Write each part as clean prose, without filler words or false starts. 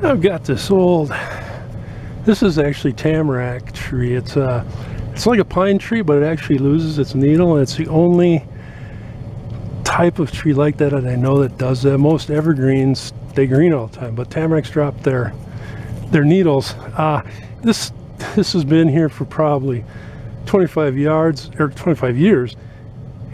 I've got this old, this is actually tamarack tree. It's like a pine tree, but it actually loses its needle, and it's the only type of tree like that I know that does that. Most evergreens, they green all the time, but tamaracks drop their needles. This has been here for probably 25 years,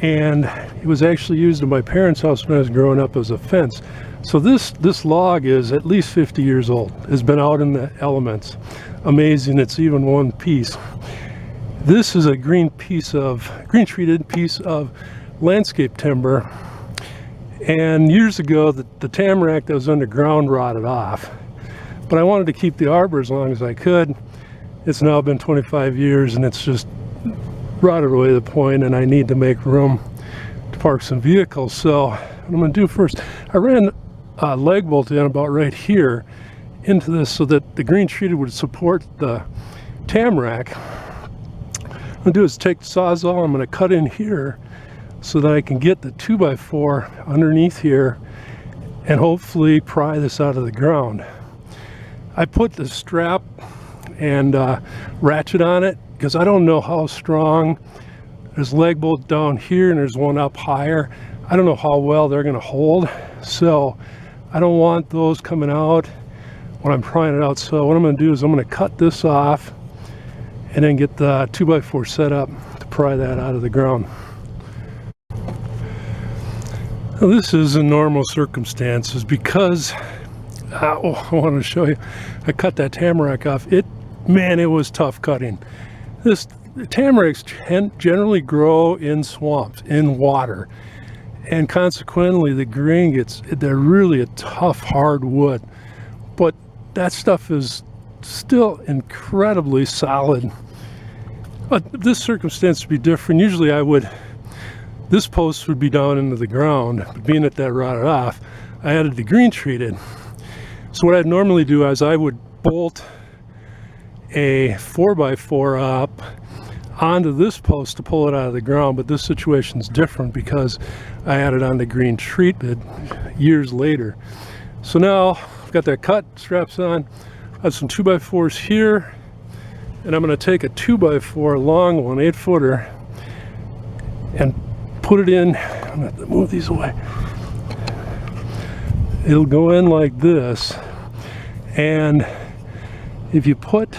and it was actually used in my parents' house when I was growing up as a fence. So this log is at least 50 years old. It's been out in the elements. Amazing, it's even one piece. This is a green treated piece of landscape timber, and years ago the tamarack that was underground rotted off, but I wanted to keep the arbor as long as I could. It's now been 25 years and it's just rotted away to the point, and I need to make room to park some vehicles. So what I'm going to do first, I ran a leg bolt in about right here into this so that the green treated would support the tamarack. What I'm going to do is take the Sawzall, I'm going to cut in here so that I can get the 2x4 underneath here and hopefully pry this out of the ground. I put the strap and ratchet on it because I don't know how strong. There's leg bolt down here and there's one up higher. I don't know how well they're going to hold, so I don't want those coming out when I'm prying it out. So what I'm going to do is I'm going to cut this off and then get the 2x4 set up to pry that out of the ground. Now, this is in normal circumstances because I want to show you, I cut that tamarack off. Man, it was tough cutting. The tamaracks generally grow in swamps, in water, and consequently the grain they're really a tough, hard wood. But that stuff is still incredibly solid. This circumstance would be different. Usually this post would be down into the ground, but being that rotted off, I added the green treated. So what I'd normally do is I would bolt a 4x4 up onto this post to pull it out of the ground, but this situation is different because I added on the green treated years later. So now I've got that cut, straps on, I have some 2x4s here, and I'm going to take a 2x4 long one, 8-footer, and put it in. I'm going to have to move these away. It'll go in like this, and if you put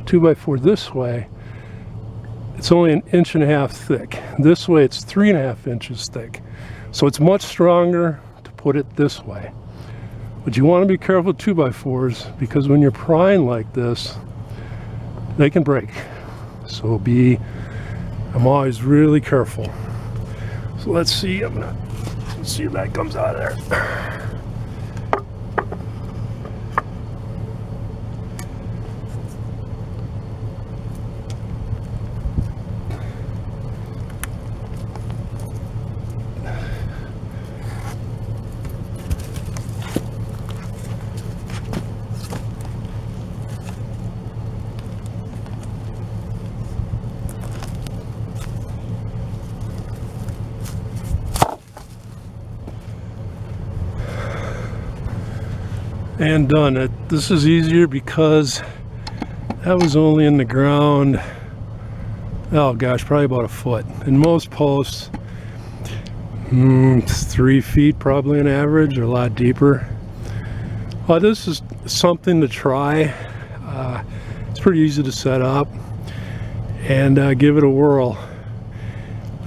2x4 this way, it's only 1.5 inches thick. This way it's 3.5 inches thick. So it's much stronger to put it this way. But you want to be careful with 2x4s because when you're prying like this, they can break. So I'm always really careful. So let's see, let's see if that comes out of there. And done. This is easier because that was only in the ground, oh gosh, probably about 1 foot. In most posts, 3 feet probably an average, or a lot deeper. Well, this is something to try. It's pretty easy to set up and give it a whirl.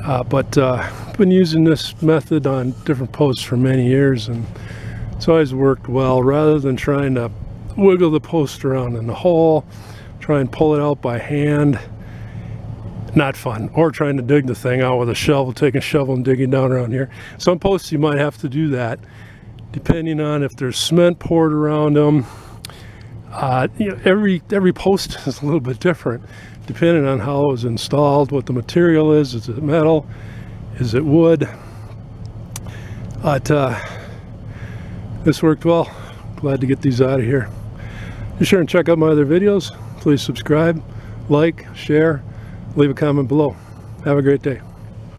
But I've been using this method on different posts for many years, and it's always worked well. Rather than trying to wiggle the post around in the hole, try and pull it out by hand, not fun. Or trying to dig the thing out with a shovel, taking a shovel and digging down around here. Some posts you might have to do that, depending on if there's cement poured around them. Every post is a little bit different, depending on how it was installed, what the material is. Is it metal? Is it wood? But this worked well. Glad to get these out of here. Be sure and check out my other videos. Please subscribe, like, share, leave a comment below. Have a great day.